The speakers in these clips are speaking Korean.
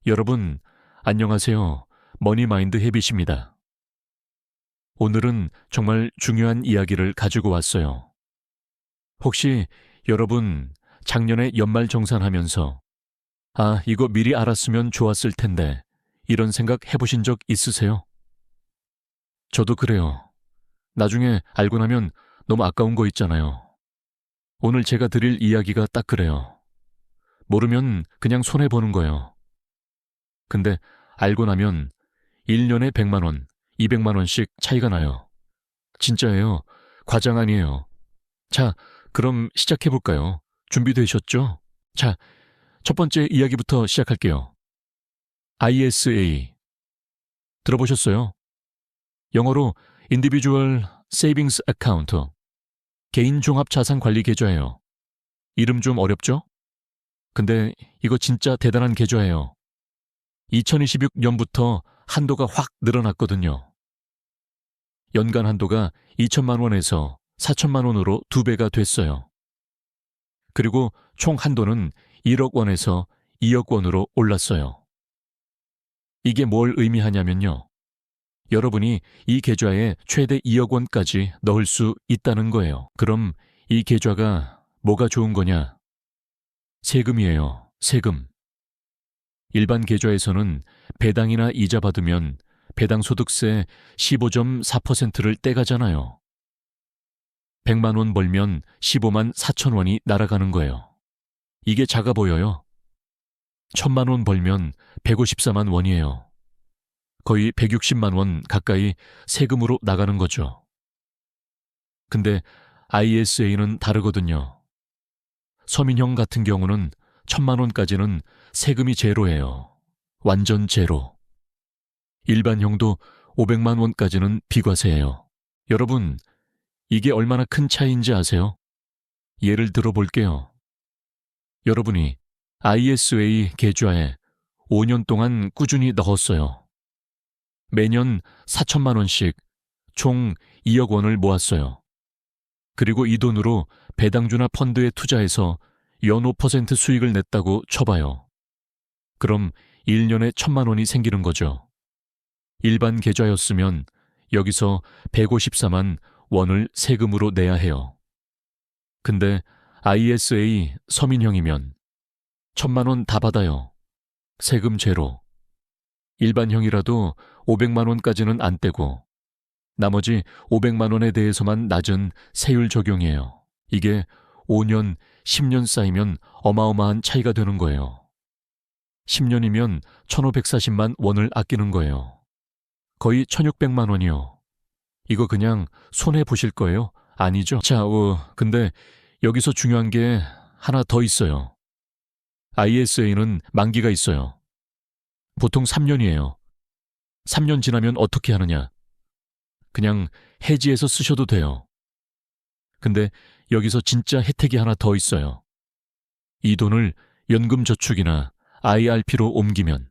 여러분, 안녕하세요. 머니마인드 헤빗입니다. 오늘은 정말 중요한 이야기를 가지고 왔어요. 혹시 여러분 작년에 연말정산하면서 이거 미리 알았으면 좋았을 텐데 이런 생각 해보신 적 있으세요? 저도 그래요. 나중에 알고 나면 너무 아까운 거 있잖아요. 오늘 제가 드릴 이야기가 딱 그래요. 모르면 그냥 손해보는 거예요. 근데 알고 나면 1년에 100만 원, 200만 원씩 차이가 나요. 진짜예요. 과장 아니에요. 자, 그럼 시작해볼까요? 준비되셨죠? 자, 첫 번째 이야기부터 시작할게요. ISA. 들어보셨어요? 영어로 Individual Savings Account. 개인 종합 자산 관리 계좌예요. 이름 좀 어렵죠? 근데 이거 진짜 대단한 계좌예요. 2026년부터 한도가 확 늘어났거든요. 연간 한도가 2천만 원에서 4천만 원으로 2배가 됐어요. 그리고 총 한도는 1억 원에서 2억 원으로 올랐어요. 이게 뭘 의미하냐면요. 여러분이 이 계좌에 최대 2억 원까지 넣을 수 있다는 거예요. 그럼 이 계좌가 뭐가 좋은 거냐? 세금이에요. 세금. 일반 계좌에서는 배당이나 이자 받으면 배당 소득세 15.4%를 떼가잖아요. 100만 원 벌면 15만 4천 원이 날아가는 거예요. 이게 작아 보여요. 1000만 원 벌면 154만 원이에요. 거의 160만 원 가까이 세금으로 나가는 거죠. 근데 ISA는 다르거든요. 서민형 같은 경우는 1000만 원까지는 세금이 제로예요. 완전 제로. 일반형도 500만 원까지는 비과세예요. 여러분, 이게 얼마나 큰 차이인지 아세요? 예를 들어 볼게요. 여러분이 ISA 계좌에 5년 동안 꾸준히 넣었어요. 매년 4천만 원씩 총 2억 원을 모았어요. 그리고 이 돈으로 배당주나 펀드에 투자해서 연 5% 수익을 냈다고 쳐봐요. 그럼 1년에 1천만 원이 생기는 거죠. 일반 계좌였으면 여기서 154만 원을 세금으로 내야 해요. 근데 ISA 서민형이면 1천만 원 다 받아요. 세금 제로. 일반형이라도 500만 원까지는 안 떼고 나머지 500만 원에 대해서만 낮은 세율 적용이에요. 이게 5년, 10년 쌓이면 어마어마한 차이가 되는 거예요. 10년이면 1,540만 원을 아끼는 거예요. 거의 1,600만 원이요. 이거 그냥 손해 보실 거예요? 아니죠? 자, 근데 여기서 중요한 게 하나 더 있어요. ISA는 만기가 있어요. 보통 3년이에요. 3년 지나면 어떻게 하느냐? 그냥 해지해서 쓰셔도 돼요. 근데 여기서 진짜 혜택이 하나 더 있어요. 이 돈을 연금저축이나 IRP로 옮기면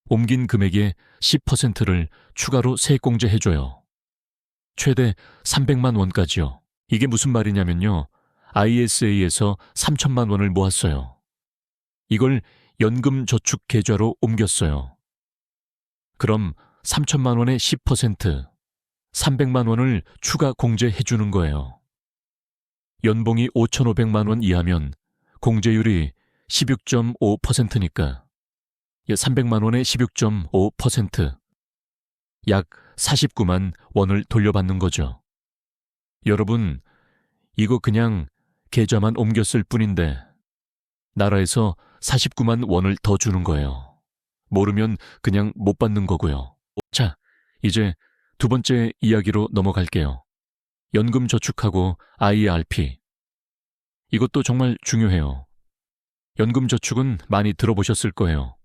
옮긴 금액의 10%를 추가로 세액공제 해줘요. 최대 300만 원까지요. 이게 무슨 말이냐면요. ISA에서 3천만 원을 모았어요. 이걸 연금저축 계좌로 옮겼어요. 그럼 3천만 원의 10%, 300만 원을 추가 공제해 주는 거예요. 연봉이 5,500만 원 이하면 공제율이 16.5%니까 300만 원의 16.5%, 약 49만 원을 돌려받는 거죠. 여러분, 이거 그냥 계좌만 옮겼을 뿐인데 나라에서 49만 원을 더 주는 거예요. 모르면 그냥 못 받는 거고요. 자, 이제 두 번째 이야기로 넘어갈게요. 연금저축하고 IRP. 이것도 정말 중요해요. 연금저축은 많이 들어보셨을 거예요.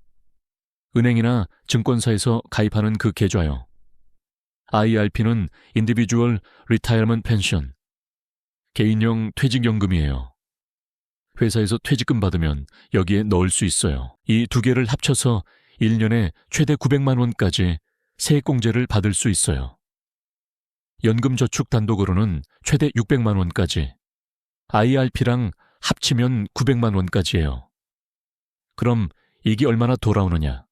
은행이나 증권사에서 가입하는 그 계좌요. IRP는 Individual Retirement Pension. 개인용 퇴직연금이에요. 회사에서 퇴직금 받으면 여기에 넣을 수 있어요. 이 두 개를 합쳐서 1년에 최대 900만 원까지 세액공제를 받을 수 있어요. 연금저축 단독으로는 최대 600만 원까지, IRP랑 합치면 900만 원까지예요. 그럼 이게 얼마나 돌아오느냐.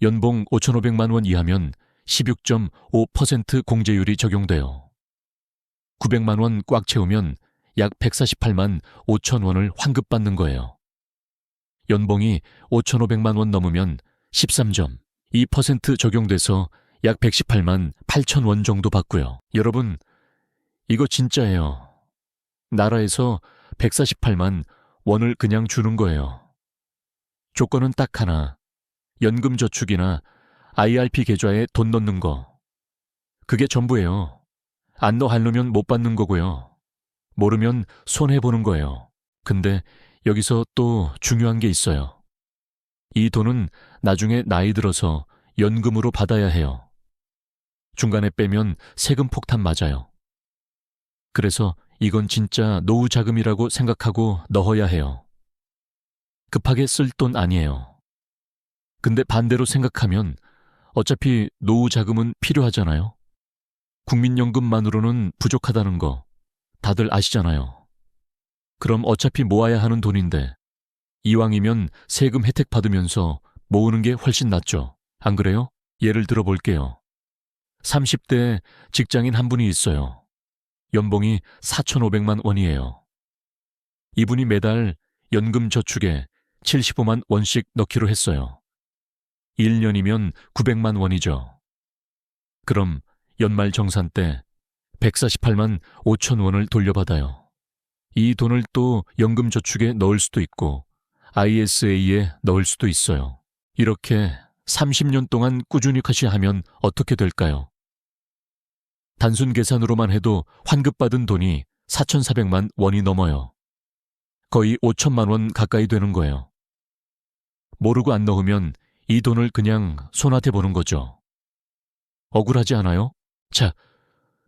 연봉 5,500만 원 이하면 16.5% 공제율이 적용돼요. 900만 원 꽉 채우면 약 148만 5천 원을 환급받는 거예요. 연봉이 5,500만 원 넘으면 13.2% 적용돼서 약 118만 8천 원 정도 받고요. 여러분, 이거 진짜예요. 나라에서 148만 원을 그냥 주는 거예요. 조건은 딱 하나. 연금저축이나 IRP 계좌에 돈 넣는 거. 그게 전부예요. 안 넣으려면 못 받는 거고요. 모르면 손해보는 거예요. 근데 여기서 또 중요한 게 있어요. 이 돈은 나중에 나이 들어서 연금으로 받아야 해요. 중간에 빼면 세금 폭탄 맞아요. 그래서 이건 진짜 노후 자금이라고 생각하고 넣어야 해요. 급하게 쓸 돈 아니에요. 근데 반대로 생각하면 어차피 노후 자금은 필요하잖아요. 국민연금만으로는 부족하다는 거 다들 아시잖아요. 그럼 어차피 모아야 하는 돈인데 이왕이면 세금 혜택 받으면서 모으는 게 훨씬 낫죠. 안 그래요? 예를 들어 볼게요. 30대 직장인 한 분이 있어요. 연봉이 4,500만 원이에요. 이분이 매달 연금저축에 75만 원씩 넣기로 했어요. 1년이면 900만 원이죠. 그럼 연말정산 때 148만 5천 원을 돌려받아요. 이 돈을 또 연금저축에 넣을 수도 있고 ISA에 넣을 수도 있어요. 이렇게 30년 동안 꾸준히 하면 어떻게 될까요? 단순 계산으로만 해도 환급받은 돈이 4,400만 원이 넘어요. 거의 5천만 원 가까이 되는 거예요. 모르고 안 넣으면 이 돈을 그냥 손아태 보는 거죠. 억울하지 않아요? 자,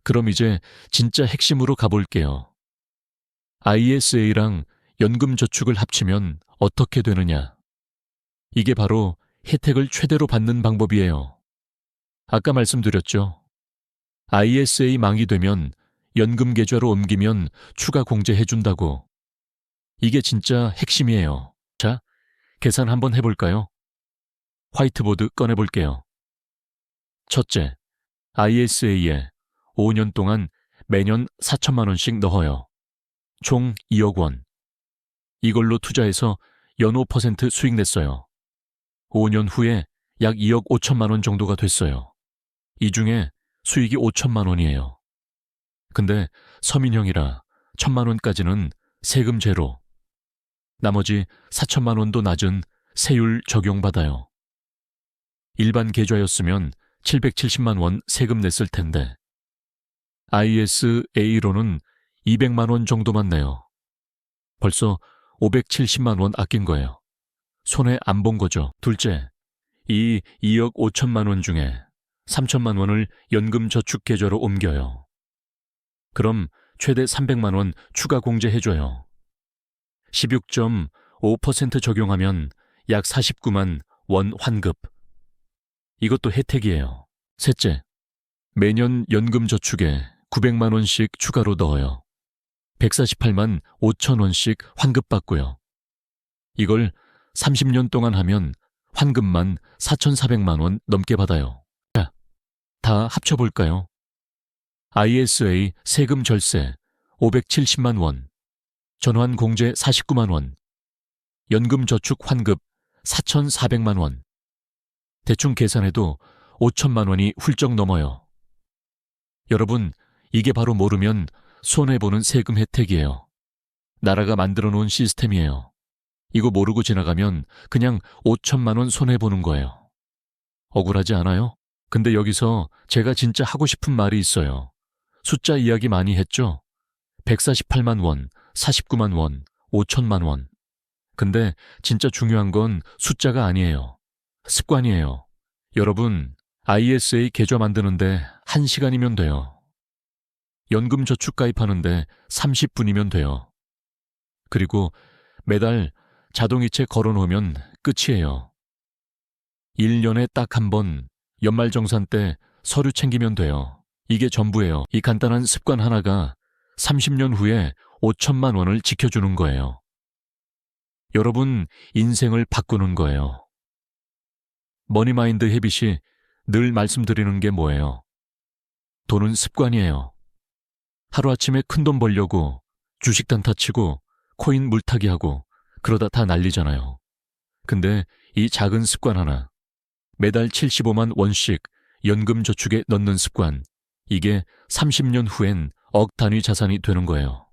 그럼 이제 진짜 핵심으로 가볼게요. ISA랑 연금저축을 합치면 어떻게 되느냐? 이게 바로 혜택을 최대로 받는 방법이에요. 아까 말씀드렸죠. ISA 망이 되면 연금 계좌로 옮기면 추가 공제해준다고. 이게 진짜 핵심이에요. 자, 계산 한번 해볼까요? 화이트보드 꺼내볼게요. 첫째, ISA에 5년 동안 매년 4천만 원씩 넣어요. 총 2억 원. 이걸로 투자해서 연호 % 수익 냈어요. 5년 후에 약 2억 5천만 원 정도가 됐어요. 이 중에 수익이 5천만 원이에요. 근데 서민형이라 1천만 원까지는 세금 제로. 나머지 4천만 원도 낮은 세율 적용받아요. 일반 계좌였으면 770만 원 세금 냈을 텐데 ISA로는 200만 원 정도만 내요. 벌써 570만 원 아낀 거예요. 손해 안 본 거죠. 둘째, 이 2억 5천만 원 중에 3천만 원을 연금저축 계좌로 옮겨요. 그럼 최대 300만 원 추가 공제해줘요. 16.5% 적용하면 약 49만 원 환급. 이것도 혜택이에요. 셋째, 매년 연금저축에 900만 원씩 추가로 넣어요. 148만 5천 원씩 환급받고요. 이걸 30년 동안 하면 환급만 4,400만 원 넘게 받아요. 자, 다 합쳐볼까요? ISA 세금 절세 570만 원, 전환 공제 49만 원, 연금저축 환급 4,400만 원. 대충 계산해도 5천만 원이 훌쩍 넘어요. 여러분, 이게 바로 모르면 손해보는 세금 혜택이에요. 나라가 만들어 놓은 시스템이에요. 이거 모르고 지나가면 그냥 5천만 원 손해보는 거예요. 억울하지 않아요? 근데 여기서 제가 진짜 하고 싶은 말이 있어요. 숫자 이야기 많이 했죠? 148만 원, 49만 원, 5천만 원. 근데 진짜 중요한 건 숫자가 아니에요. 습관이에요. 여러분, ISA 계좌 만드는데 1시간이면 돼요. 연금저축 가입하는데 30분이면 돼요. 그리고 매달 자동이체 걸어놓으면 끝이에요. 1년에 딱 한 번 연말정산 때 서류 챙기면 돼요. 이게 전부예요. 이 간단한 습관 하나가 30년 후에 5천만 원을 지켜주는 거예요. 여러분 인생을 바꾸는 거예요. 머니마인드 헤빗이 늘 말씀드리는 게 뭐예요? 돈은 습관이에요. 하루아침에 큰돈 벌려고 주식 단타 치고 코인 물타기 하고 그러다 다 날리잖아요. 근데 이 작은 습관 하나, 매달 75만 원씩 연금 저축에 넣는 습관, 이게 30년 후엔 억 단위 자산이 되는 거예요.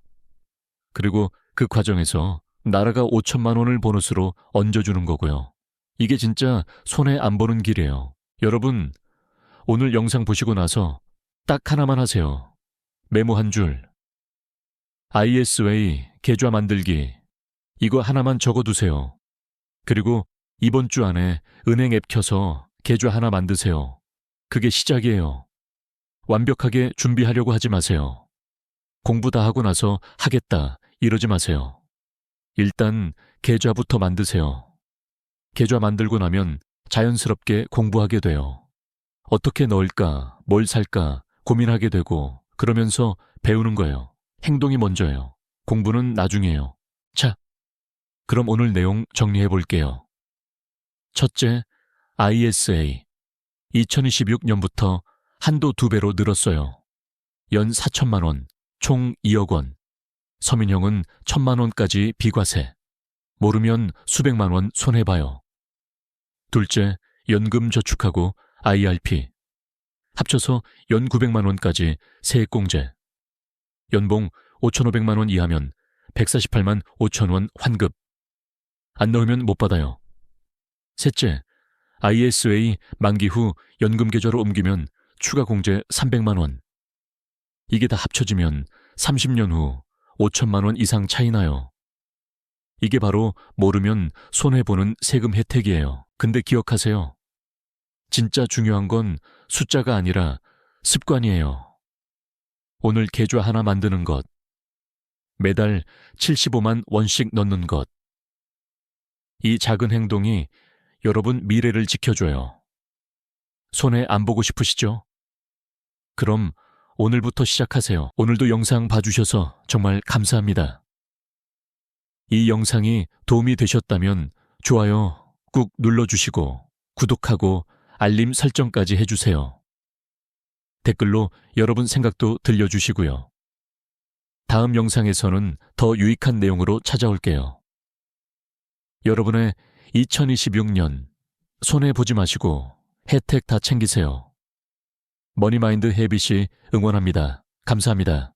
그리고 그 과정에서 나라가 5천만 원을 보너스로 얹어주는 거고요. 이게 진짜 손해 안 보는 길이에요. 여러분, 오늘 영상 보시고 나서 딱 하나만 하세요. 메모 한 줄. ISA 계좌 만들기. 이거 하나만 적어두세요. 그리고 이번 주 안에 은행 앱 켜서 계좌 하나 만드세요. 그게 시작이에요. 완벽하게 준비하려고 하지 마세요. 공부 다 하고 나서 하겠다 이러지 마세요. 일단 계좌부터 만드세요. 계좌 만들고 나면 자연스럽게 공부하게 돼요. 어떻게 넣을까, 뭘 살까 고민하게 되고 그러면서 배우는 거예요. 행동이 먼저예요. 공부는 나중이에요. 자, 그럼 오늘 내용 정리해 볼게요. 첫째, ISA. 2026년부터 한도 2배로 늘었어요. 연 4천만 원, 총 2억 원. 서민형은 1,000만 원까지 비과세. 모르면 수백만 원 손해봐요. 둘째, 연금 저축하고 IRP. 합쳐서 연 900만 원까지 세액공제. 연봉 5,500만 원 이하면 148만 5천 원 환급. 안 넣으면 못 받아요. 셋째, ISA 만기 후 연금 계좌로 옮기면 추가 공제 300만 원. 이게 다 합쳐지면 30년 후 5천만 원 이상 차이 나요. 이게 바로 모르면 손해보는 세금 혜택이에요. 근데 기억하세요. 진짜 중요한 건 숫자가 아니라 습관이에요. 오늘 계좌 하나 만드는 것. 매달 75만 원씩 넣는 것. 이 작은 행동이 여러분 미래를 지켜줘요. 손해 안 보고 싶으시죠? 그럼 오늘부터 시작하세요. 오늘도 영상 봐주셔서 정말 감사합니다. 이 영상이 도움이 되셨다면 좋아요 꾹 눌러주시고 구독하고 알림 설정까지 해주세요. 댓글로 여러분 생각도 들려주시고요. 다음 영상에서는 더 유익한 내용으로 찾아올게요. 여러분의 2026년 손해보지 마시고 혜택 다 챙기세요. 머니마인드 헤빗이 응원합니다. 감사합니다.